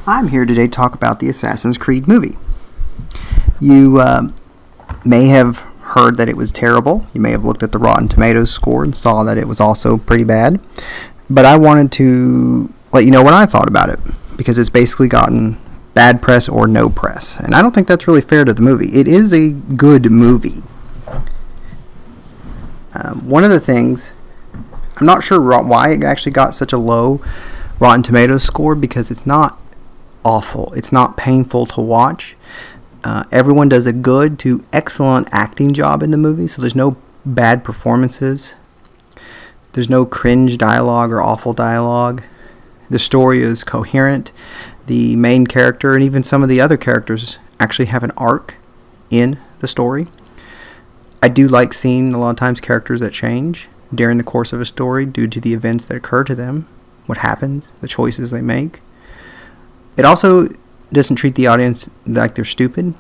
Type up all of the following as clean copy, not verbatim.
I'm here today to talk about the Assassin's Creed movie. You may have heard that it was terrible. You may have looked at the Rotten Tomatoes score and saw that it was also pretty bad. But I wanted to let you know what I thought about it, because it's basically gotten bad press or no press. And I don't think that's really fair to the movie. It is a good movie. One of the things, I'm not sure why it actually got such a low Rotten Tomatoes score, because it's not awful. It's not painful to watch. Everyone does a good to excellent acting job in the movie, so there's no bad performances. There's no cringe dialogue or awful dialogue. The story is coherent. The main character and even some of the other characters actually have an arc in the story. I do like seeing a lot of times characters that change during the course of a story due to the events that occur to them, what happens, the choices they make. It also doesn't treat the audience like they're stupid.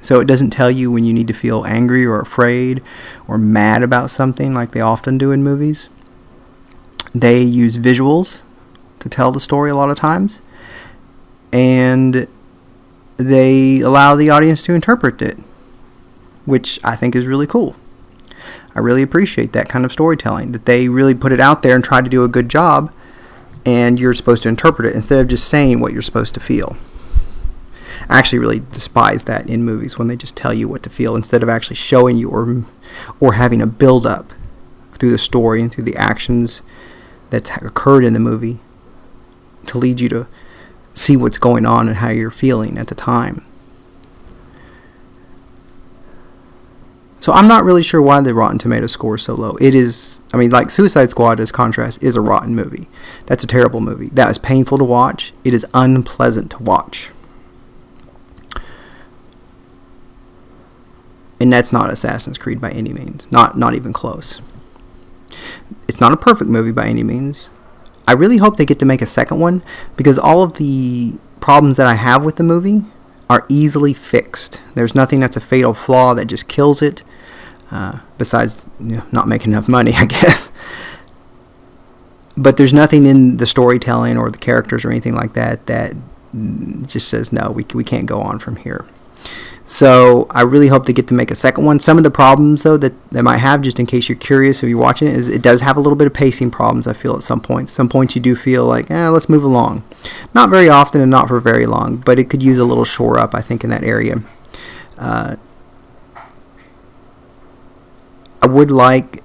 So it doesn't tell you when you need to feel angry or afraid or mad about something like they often do in movies. They use visuals to tell the story a lot of times, and they allow the audience to interpret it, which I think is really cool. I really appreciate that kind of storytelling, that they really put it out there and try to do a good job, and you're supposed to interpret it instead of just saying what you're supposed to feel. I actually really despise that in movies, when they just tell you what to feel instead of actually showing you or having a build-up through the story and through the actions that's occurred in the movie to lead you to see what's going on and how you're feeling at the time. So I'm not really sure why the Rotten Tomatoes score is so low. It is, like Suicide Squad, as contrast, is a rotten movie. That's a terrible movie. That is painful to watch. It is unpleasant to watch. And that's not Assassin's Creed by any means. Not even close. It's not a perfect movie by any means. I really hope they get to make a second one, because all of the problems that I have with the movie are easily fixed. There's nothing that's a fatal flaw that just kills it, besides not making enough money, I guess. But there's nothing in the storytelling or the characters or anything like that that just says, no, we can't go on from here. So I really hope they get to make a second one. Some of the problems, though, that they might have, just in case you're curious if you're watching it, is it does have a little bit of pacing problems, I feel, at some points. Some points you do feel like, let's move along. Not very often and not for very long, but it could use a little shore up, I think, in that area. I would like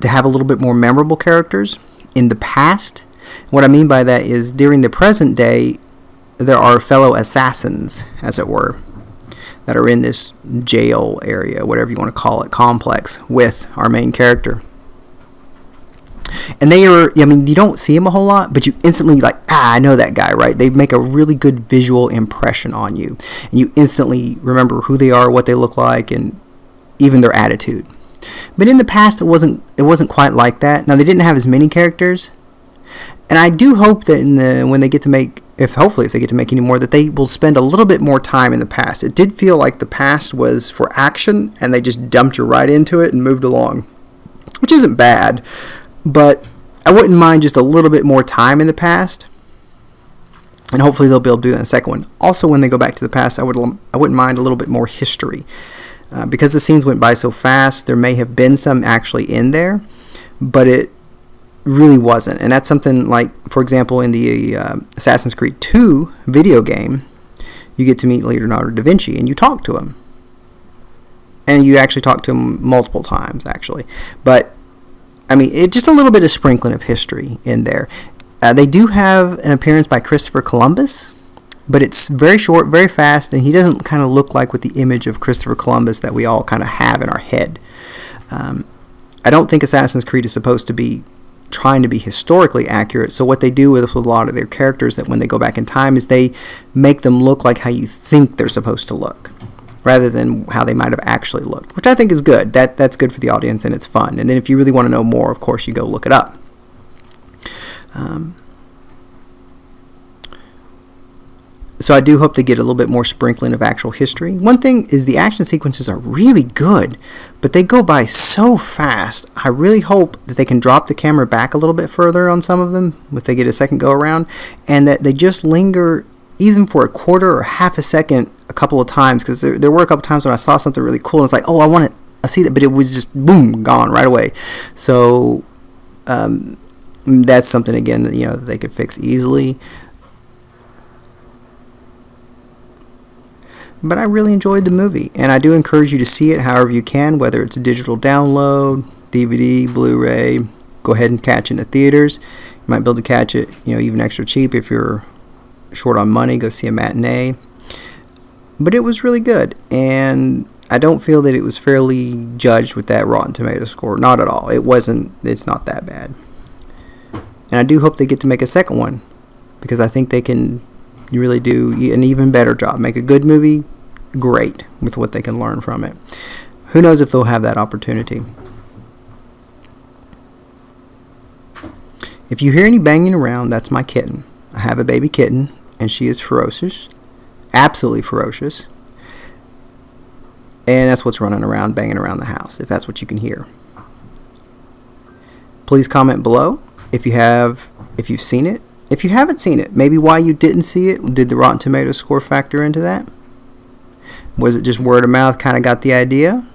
to have a little bit more memorable characters in the past. What I mean by that is, during the present day, there are fellow assassins, as it were, that are in this jail area, whatever you want to call it, complex, with our main character. And they are, you don't see them a whole lot, but you instantly I know that guy, right? They make a really good visual impression on you. And you instantly remember who they are, what they look like, and even their attitude. But in the past, it wasn't quite like that. Now, they didn't have as many characters. And I do hope that when they get to make, hopefully if they get to make any more, that they will spend a little bit more time in the past. It did feel like the past was for action, and they just dumped you right into it and moved along, which isn't bad, but I wouldn't mind just a little bit more time in the past, and hopefully they'll be able to do that in the second one. Also, when they go back to the past, I wouldn't mind a little bit more history, because the scenes went by so fast. There may have been some actually in there, but it really wasn't. And that's something like, for example, in the Assassin's Creed 2 video game, you get to meet Leonardo da Vinci and you talk to him. And you actually talk to him multiple times, actually. But, it's just a little bit of sprinkling of history in there. They do have an appearance by Christopher Columbus, but it's very short, very fast, and he doesn't kind of look like with the image of Christopher Columbus that we all kind of have in our head. I don't think Assassin's Creed is supposed to be trying to be historically accurate, so what they do with a lot of their characters, that when they go back in time, is they make them look like how you think they're supposed to look, rather than how they might have actually looked, which I think is good. That's good for the audience, and it's fun. And then if you really want to know more, of course, you go look it up. So I do hope they get a little bit more sprinkling of actual history. One thing is the action sequences are really good, but they go by so fast. I really hope that they can drop the camera back a little bit further on some of them if they get a second go around, and that they just linger even for a quarter or half a second a couple of times, because there were a couple times when I saw something really cool and it's like, oh, I see that, but it was just boom, gone right away. So that's something again that that they could fix easily. But I really enjoyed the movie, and I do encourage you to see it however you can, whether it's a digital download, DVD, Blu-ray. Go ahead and catch it in the theaters. You might be able to catch it, even extra cheap if you're short on money. Go see a matinee. But it was really good, and I don't feel that it was fairly judged with that Rotten Tomatoes score. Not at all. It's not that bad. And I do hope they get to make a second one, because I think they can really do an even better job. Make a good movie, great, with what they can learn from it. Who knows if they'll have that opportunity. If you hear any banging around, that's my kitten. I have a baby kitten, and she is ferocious, absolutely ferocious. And that's what's running around, banging around the house, if that's what you can hear. Please comment below if you've seen it. If you haven't seen it, maybe why you didn't see it. Did the Rotten Tomatoes score factor into that? Was it just word of mouth, kind of got the idea?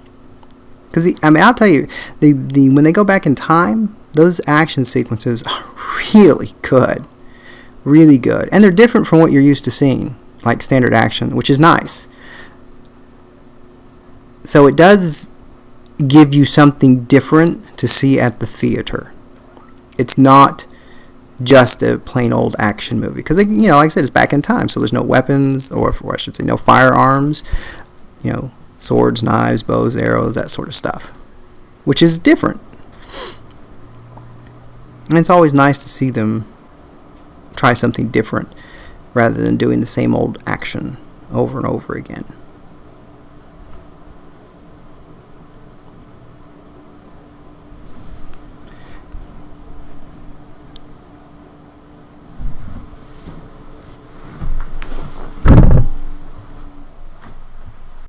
Because, I'll tell you, when they go back in time, those action sequences are really good. Really good. And they're different from what you're used to seeing, like standard action, which is nice. So it does give you something different to see at the theater. It's not just a plain old action movie, because like I said, it's back in time, so there's no weapons, or I should say no firearms, swords, knives, bows, arrows, that sort of stuff, which is different. And it's always nice to see them try something different rather than doing the same old action over and over again.